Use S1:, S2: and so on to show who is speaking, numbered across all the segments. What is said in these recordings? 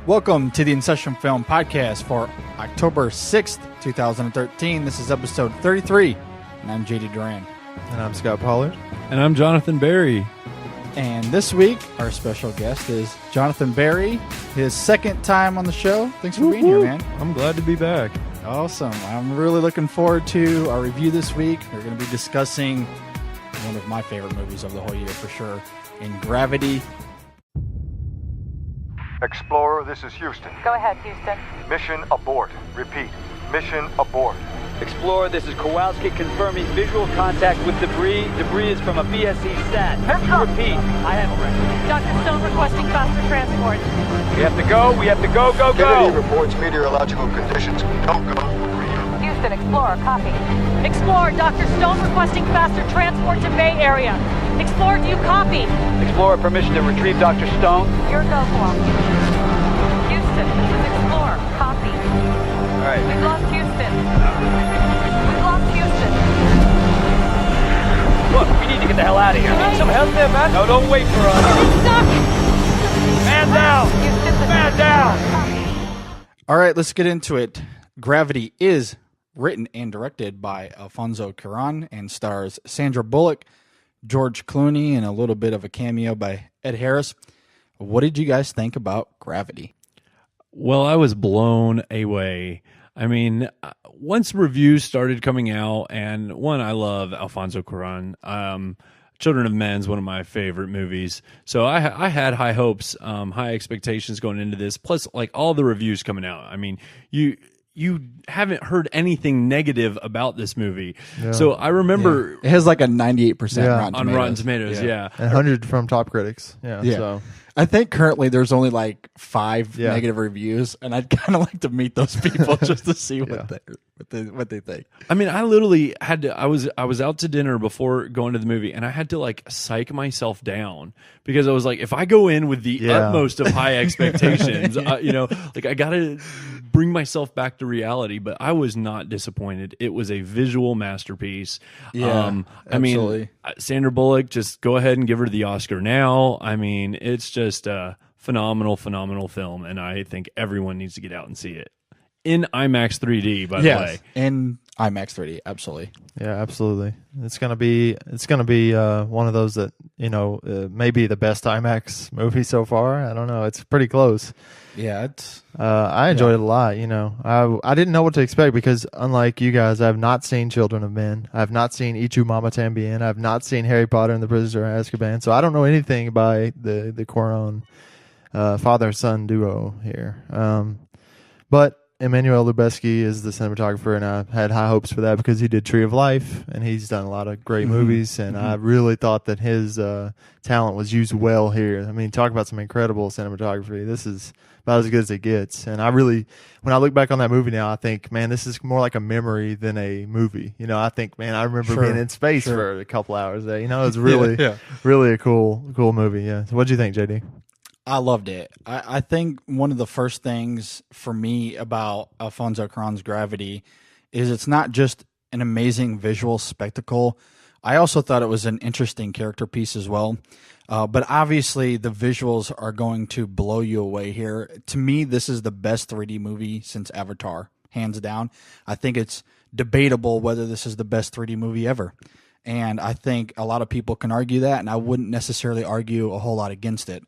S1: Welcome to the InSession Film Podcast for October 6th, 2013. This is episode 33, and I'm JD Duran.
S2: And I'm Scott Pollard.
S3: And I'm Jonathan Barry.
S1: And this week, our special guest is Jonathan Barry, his second time on the show. Thanks for being here, man.
S3: I'm glad to be back.
S1: Awesome. I'm really looking forward to our review this week. We're going to be discussing one of my favorite movies of the whole year for sure, in Gravity.
S4: Explorer, this is Houston.
S5: Go ahead, Houston.
S4: Mission abort. Repeat. Mission abort.
S6: Explorer, this is Kowalski confirming visual contact with debris. Debris is from a BSE sat. Repeat. I have it.
S5: Dr. Stone requesting faster transport.
S6: We have to go. We have to go. Go,
S4: Kennedy
S6: go.
S4: reports meteorological conditions. Don't go.
S5: Houston, Explorer, copy. Explorer, Dr. Stone requesting faster transport to Bay Area. Explorer, do you copy?
S6: Explorer, permission to retrieve Dr. Stone.
S5: Your go, Kowalski. Houston, this is Explorer, copy.
S6: All right.
S5: We've lost Houston. We've lost Houston.
S6: Look, we need to get the hell out of here.
S5: Hey.
S6: Some help there, man. No, don't wait for us.
S5: We're stuck.
S6: Man down.
S5: Houston, this
S6: Man
S5: is
S6: down.
S5: Copy.
S1: All right, let's get into it. Gravity is written and directed by Alfonso Cuarón and stars Sandra Bullock, George Clooney, and a little bit of a cameo by Ed Harris. What did you guys think about Gravity?
S3: Well, I was blown away. I mean, once reviews started coming out, and one, I love Alfonso Cuarón. Children of Men's one of my favorite movies. So I had high hopes, high expectations going into this. Plus, like all the reviews coming out. I mean, you haven't heard anything negative about this movie. Yeah. So I remember
S1: it has like a 98%
S3: on Rotten Tomatoes. Yeah.
S2: And 100 from top critics. Yeah.
S1: So I think currently there's only like 5 negative reviews, and I'd kind of like to meet those people just to see what they think.
S3: I mean, I literally had to. I was out to dinner before going to the movie, and I had to like psych myself down because I was like, if I go in with the utmost of high expectations, like I gotta bring myself back to reality. But I was not disappointed. It was a visual masterpiece.
S1: Yeah,
S3: I mean, Sandra Bullock, just go ahead and give her the Oscar now. I mean, it's just a phenomenal film, and I think everyone needs to get out and see it in IMAX 3D. By the way,
S1: in IMAX 3D, absolutely.
S2: Yeah, absolutely. It's gonna be one of those that maybe the best IMAX movie so far. I don't know. It's pretty close.
S1: Yeah, it's.
S2: I enjoyed it a lot. I didn't know what to expect because unlike you guys, I have not seen Children of Men. I have not seen Ichu Mama Tambien. I have not seen Harry Potter and the Prisoner of Azkaban. So I don't know anything by the Cuarón father-son duo here. But Emmanuel Lubezki is the cinematographer, and I had high hopes for that because he did Tree of Life, and he's done a lot of great movies, and I really thought that his talent was used well here. I mean, talk about some incredible cinematography. This is about as good as it gets, and when I look back on that movie now, I think, man, this is more like a memory than a movie. I think, man, I remember being in space for a couple hours there. It was really, really a cool movie. Yeah. So what'd you think, JD?
S1: I loved it. I think one of the first things for me about Alfonso Cuarón's Gravity is it's not just an amazing visual spectacle. I also thought it was an interesting character piece as well. But obviously the visuals are going to blow you away here. To me, this is the best 3D movie since Avatar, hands down. I think it's debatable whether this is the best 3D movie ever. And I think a lot of people can argue that, and I wouldn't necessarily argue a whole lot against it.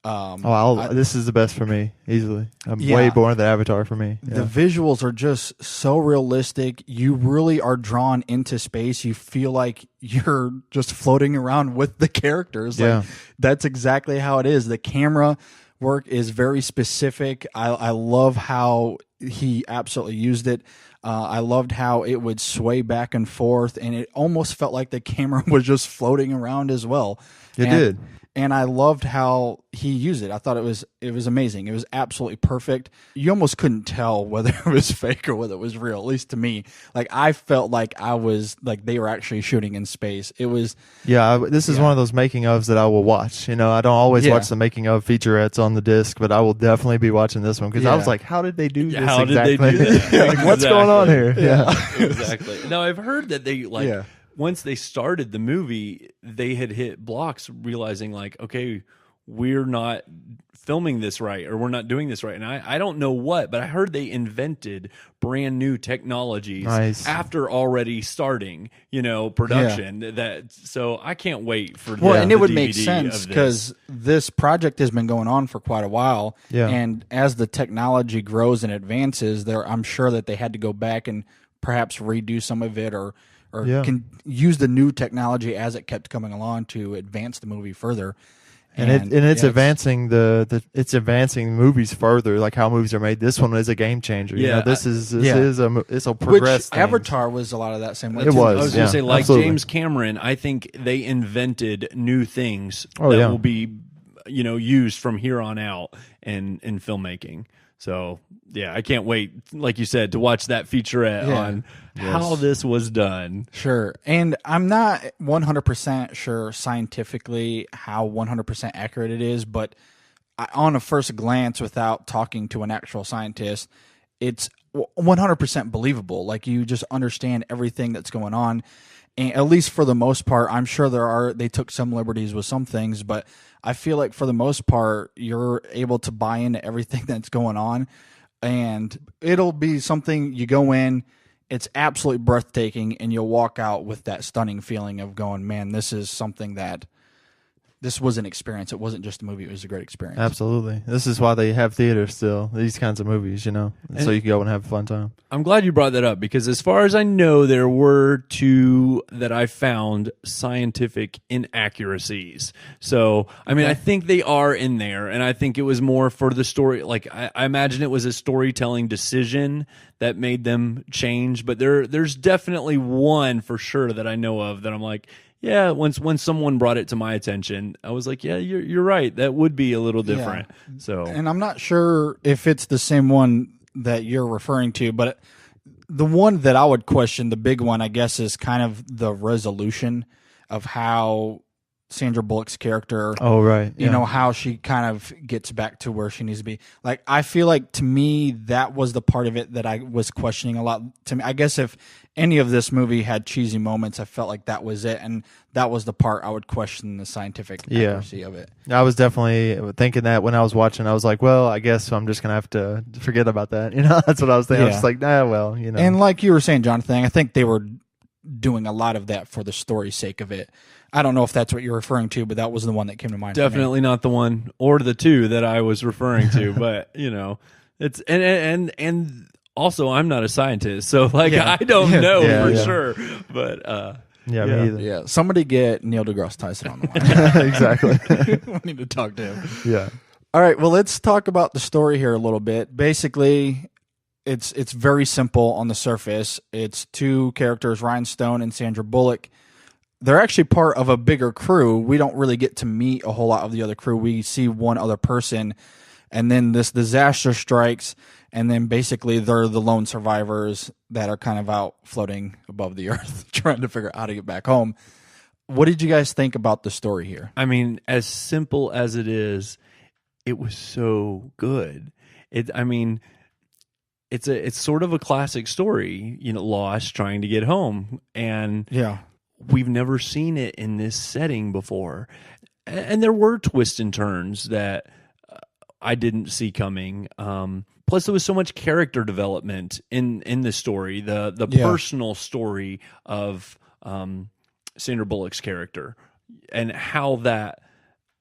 S2: This is the best for me, easily. Way more than Avatar for me. Yeah.
S1: The visuals are just so realistic. You really are drawn into space. You feel like you're just floating around with the characters. Like, that's exactly how it is. The camera work is very specific. I love how he absolutely used it. I loved how it would sway back and forth, and it almost felt like the camera was just floating around as well.
S2: It did.
S1: And I loved how he used it. I thought it was amazing. It was absolutely perfect. You almost couldn't tell whether it was fake or whether it was real, at least to me. Like, I felt like they were actually shooting in space. It was...
S2: this is one of those making ofs that I will watch. I don't always watch the making of featurettes on the disc, but I will definitely be watching this one because I was like, how did they do this
S3: how
S2: exactly?
S3: Did they do that?
S2: Like, what's going on here?
S3: Yeah. Exactly. Now, I've heard that they once they started the movie, they had hit blocks realizing like, okay, we're not filming this right, or we're not doing this right. And I don't know what, but I heard they invented brand new technologies after already starting, production. So I can't wait for
S1: and it would
S3: DVD
S1: make sense because this project has been going on for quite a while.
S2: Yeah.
S1: And as the technology grows and advances, I'm sure that they had to go back and perhaps redo some of it or can use the new technology as it kept coming along to advance the movie further.
S2: And it's advancing it's advancing movies further, like how movies are made. This one is a game changer. This is a progress.
S1: Which Avatar was a lot of that same way.
S2: It was.
S3: I was going to say, like
S2: absolutely.
S3: James Cameron, I think they invented new things that will be, used from here on out in filmmaking. So yeah, I can't wait, like you said, to watch that featurette on how this was done.
S1: Sure. And I'm not 100% sure scientifically how 100% accurate it is, but on a first glance, without talking to an actual scientist, it's 100% believable. Like, you just understand everything that's going on. And at least for the most part, I'm sure they took some liberties with some things, but I feel like for the most part, you're able to buy into everything that's going on. And it'll be something you go in, it's absolutely breathtaking, and you'll walk out with that stunning feeling of going, man, this is something this was an experience. It wasn't just a movie. It was a great experience.
S2: Absolutely. This is why they have theaters still, these kinds of movies, so you can go and have a fun time.
S3: I'm glad you brought that up, because as far as I know, there were 2 that I found scientific inaccuracies. So, I think they are in there, and I think it was more for the story. Like, I imagine it was a storytelling decision that made them change, but there's definitely one for sure that I know of that I'm like, yeah, when someone brought it to my attention, I was like, yeah, you're right. That would be a little different.
S1: Yeah.
S3: So,
S1: and I'm not sure if it's the same one that you're referring to, but the one that I would question, the big one, I guess, is kind of the resolution of how Sandra Bullock's character, how she kind of gets back to where she needs to be. Like, I feel like, to me, that was the part of it that I was questioning a lot. To me, I guess if any of this movie had cheesy moments, I felt like that was it, and that was the part I would question the scientific accuracy of it.
S2: I was definitely thinking that when I was watching. I was like, well, I guess I'm just gonna have to forget about that. That's what I was thinking. I was just like, And
S1: like you were saying, Jonathan, I think they were doing a lot of that for the story's sake of it. I don't know if that's what you're referring to, but that was the one that came to mind.
S3: Definitely not the one or the 2 that I was referring to, but it's and also I'm not a scientist, so I don't know for sure. But
S2: me either.
S1: Yeah, somebody get Neil deGrasse Tyson on the line.
S2: Exactly.
S1: We need to talk to him.
S2: Yeah.
S1: All right. Well, let's talk about the story here a little bit. Basically, it's very simple on the surface. It's 2 characters, Ryan Stone and Sandra Bullock. They're actually part of a bigger crew. We don't really get to meet a whole lot of the other crew. We see one other person, and then this disaster strikes, and then basically they're the lone survivors that are kind of out floating above the earth trying to figure out how to get back home. What did you guys think about the story here?
S3: As simple as it is, it was so good. It's sort of a classic story, Lost trying to get home, and we've never seen it in this setting before. And there were twists and turns that I didn't see coming. Plus, there was so much character development in the story, the personal story of Sandra Bullock's character, and how that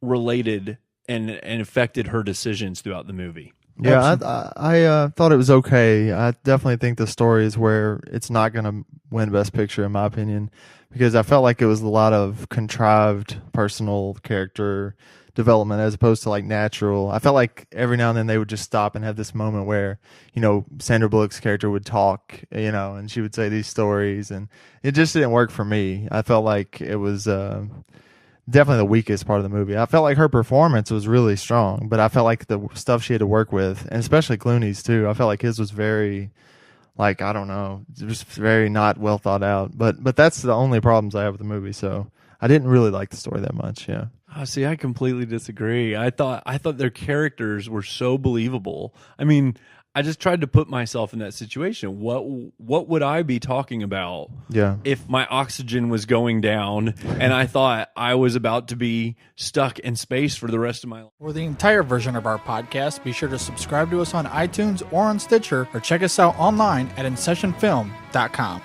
S3: related and affected her decisions throughout the movie.
S2: Yeah, I thought it was okay. I definitely think the story is where it's not going to win Best Picture, in my opinion, because I felt like it was a lot of contrived personal character development as opposed to natural. I felt like every now and then they would just stop and have this moment where, Sandra Bullock's character would talk, and she would say these stories, and it just didn't work for me. I felt like it was definitely the weakest part of the movie. I felt like her performance was really strong, but I felt like the stuff she had to work with, and especially Clooney's too, I felt like his was very, I don't know, just very not well thought out. But that's the only problems I have with the movie, so I didn't really like the story that much, yeah.
S3: Oh, see, I completely disagree. I thought their characters were so believable. I just tried to put myself in that situation. What would I be talking about if my oxygen was going down and I thought I was about to be stuck in space for the rest of my life?
S1: For the entire version of our podcast, be sure to subscribe to us on iTunes or on Stitcher, or check us out online at InSessionFilm.com.